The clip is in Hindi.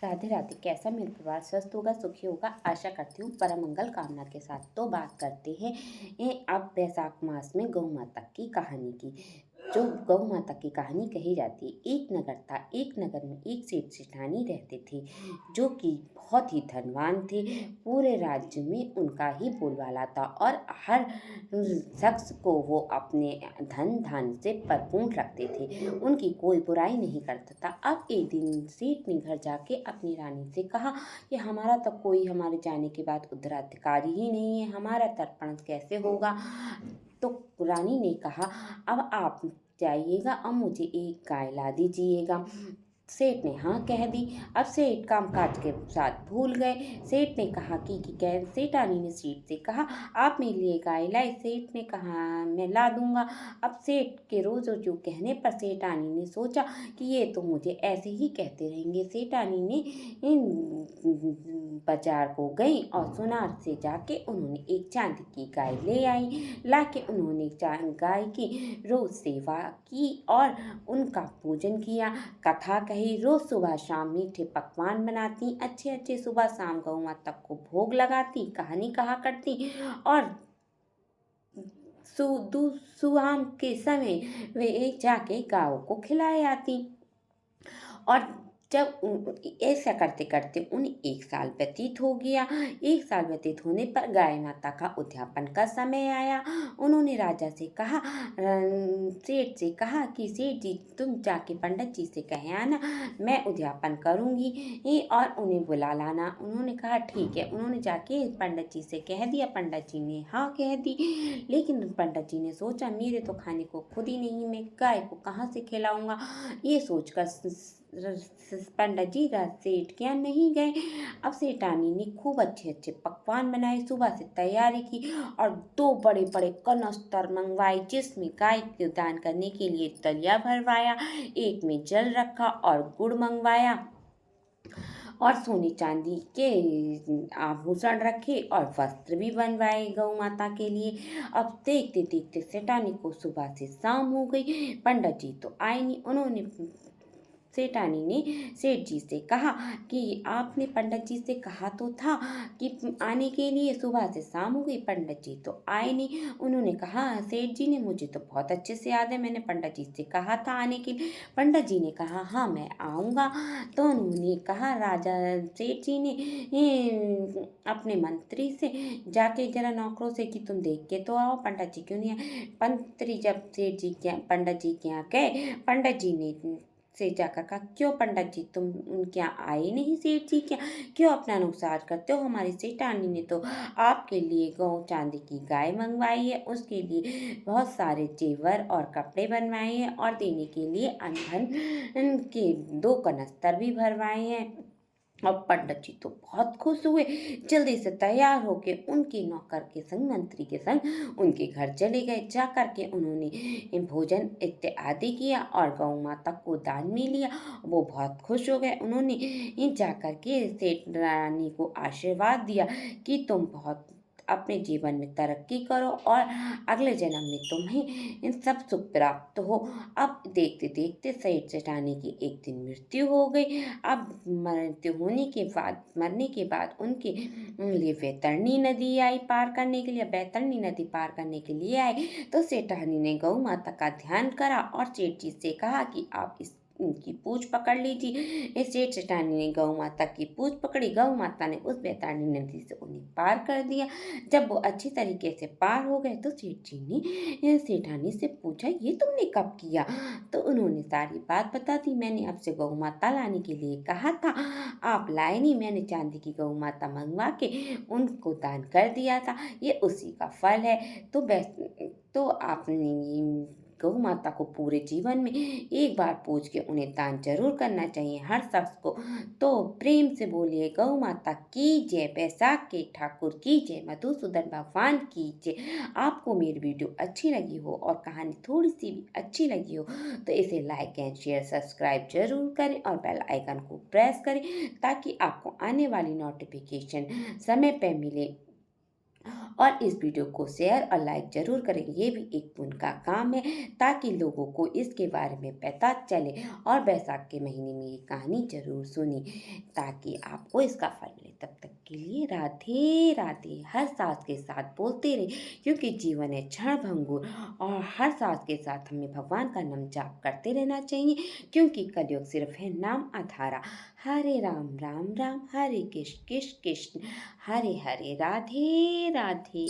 राधे राधे। कैसा मेरा परिवार स्वस्थ होगा, सुखी होगा, आशा करती हूँ परम मंगल कामना के साथ। तो बात करते हैं अब वैशाख मास में गौ माता की कहानी की। जो गौ माता की कहानी कही जाती है, एक नगर था। एक नगर में एक सेठ सेठानी रहते थे, जो कि बहुत ही धनवान थे। पूरे राज्य में उनका ही बोलबाला था और हर शख्स को वो अपने धन धान से भरपूर रखते थे। उनकी कोई बुराई नहीं करता था। अब एक दिन सेठ ने घर जाके अपनी रानी से कहा कि हमारा तो कोई हमारे जाने के बाद उत्तराधिकारी ही नहीं है, हमारा तर्पण कैसे होगा। तो रानी ने कहा अब आप जाइएगा, अब मुझे एक गाय ला दीजिएगा। सेठ ने हाँ कह दी। अब सेठ काम काज के साथ भूल गए। सेठ ने कहा कि क्या। सेठानी ने सेठ से कहा आप मेरे लिए गाय लाए। सेठ ने कहा मैं ला दूंगा। अब सेठ के रोज रोज कहने पर सेठानी ने सोचा कि ये तो मुझे ऐसे ही कहते रहेंगे। सेठानी ने बाजार को गई और सुनार से जाके उन्होंने एक चांदी की गाय ले आई। लाके उन्होंने गाय की रोज सेवा की और उनका पूजन किया। कथा कही, रोज सुबह शाम मीठे पकवान बनाती, अच्छे अच्छे सुबह शाम गौ माता को भोग लगाती, कहानी कहा करती और सुबह के समय वे जाके गाँव को खिलाए आती। और जब ऐसा करते करते उन्हें एक साल व्यतीत हो गया। एक साल व्यतीत होने पर गाय माता का उद्यापन का समय आया। उन्होंने राजा से कहा, सेठ से कहा कि सेठ जी तुम जाके पंडित जी से कह आना, मैं उद्यापन करूँगी और उन्हें बुला लाना। उन्होंने कहा ठीक है। उन्होंने जाके पंडित जी से कह दिया। पंडित जी ने हाँ कह दी। लेकिन पंडित जी ने सोचा मेरे तो खाने को खुद ही नहीं, मैं गाय को कहाँ से खिलाऊंगा। ये सोचकर पंडित जी सेठ के यहाँ नहीं गए। अब सेठानी ने खूब अच्छे अच्छे पकवान बनाए, सुबह से तैयारी की और दो बड़े बड़े कनस्तर मंगवाए, जिसमें गाय को दान करने के लिए दलिया भरवाया, एक में जल रखा और गुड़ मंगवाया और सोने चांदी के आभूषण रखे और वस्त्र भी बनवाए गौ माता के लिए। अब देखते देखते सेठानी को सुबह से शाम हो गई। पंडित जी तो आए नहीं। उन्होंने सेठानी ने सेठ जी से कहा कि आपने पंडित जी से कहा तो था कि आने के लिए, सुबह से शाम हो गई, पंडित जी तो आए नहीं। उन्होंने कहा सेठ जी ने मुझे तो बहुत अच्छे से याद है, मैंने पंडित जी से कहा था आने के लिए। पंडित जी ने कहा हाँ मैं आऊँगा। तो उन्होंने कहा राजा सेठ जी ने अपने मंत्री से जाके जरा नौकरों से कि तुम देख के तो आओ पंडित जी क्यों नहीं आए। मंत्री जब सेठ जी के पंडित जी के यहाँ गए, पंडित जी ने से जाकर कहा क्यों पंडित जी तुम उनके यहाँ आए नहीं, सेठ जी क्या क्यों अपना नुकसान करते हो। हमारी सेठानी ने तो आपके लिए गौ चांदी की गाय मंगवाई है, उसके लिए बहुत सारे जेवर और कपड़े बनवाए हैं और देने के लिए अनधन के दो कनस्तर भी भरवाए हैं। और पंडित जी तो बहुत खुश हुए। जल्दी से तैयार होके उनके नौकर के संग, मंत्री के संग उनके घर चले गए। जाकर के उन्होंने भोजन इत्यादि किया और गौ माता को दान में लिया। वो बहुत खुश हो गए। उन्होंने जाकर के सेठ रानी को आशीर्वाद दिया कि तुम बहुत अपने जीवन में तरक्की करो और अगले जन्म में तुम्हें इन सब सुख प्राप्त हो। अब देखते देखते सेठ सेठानी की एक दिन मृत्यु हो गई। अब मृत्यु होने के बाद, मरने के बाद उनके लिए वैतरणी नदी आई पार करने के लिए। वैतरणी नदी पार करने के लिए आए तो सेठानी ने गौ माता का ध्यान करा और सेठ जी से कहा कि आप इस उनकी पूछ पकड़ लीजिए। इस सेठ सेठानी ने गौ माता की पूछ पकड़ी। गौ माता ने उस वैतरणी नदी से उन्हें पार कर दिया। जब वो अच्छी तरीके से पार हो गए तो सेठ जी ने सेठानी से पूछा ये तुमने कब किया। तो उन्होंने सारी बात बता दी। मैंने आपसे गौ माता लाने के लिए कहा था, आप लाए नहीं। मैंने चांदी की गौ माता मंगवा के उनको दान कर दिया था, ये उसी का फल है। तो आपने गौ माता को पूरे जीवन में एक बार पूछ के उन्हें दान जरूर करना चाहिए हर शख्स को। तो प्रेम से बोलिए गौ माता की जय, बैसाख के ठाकुर की जय, मधुसूदन भगवान की जय। आपको मेरी वीडियो अच्छी लगी हो और कहानी थोड़ी सी भी अच्छी लगी हो तो इसे लाइक एंड शेयर सब्सक्राइब जरूर करें और बेल आइकन को प्रेस करें ताकि आपको आने वाली नोटिफिकेशन समय पर मिले। और इस वीडियो को शेयर और लाइक ज़रूर करें। ये भी एक पुण्य का काम है, ताकि लोगों को इसके बारे में पता चले और बैसाख के महीने में ये कहानी ज़रूर सुनी, ताकि आपको इसका फल मिले। तब तक के लिए राधे राधे। हर सांस के साथ बोलते रहे, क्योंकि जीवन है क्षणभंगुर, और हर सांस के साथ हमें भगवान का नाम जाप करते रहना चाहिए, क्योंकि कलयुग सिर्फ है नाम आधारा। हरे राम राम राम, हरे कृष्ण कृष्ण कृष्ण, हरे हरे, राधे राधे।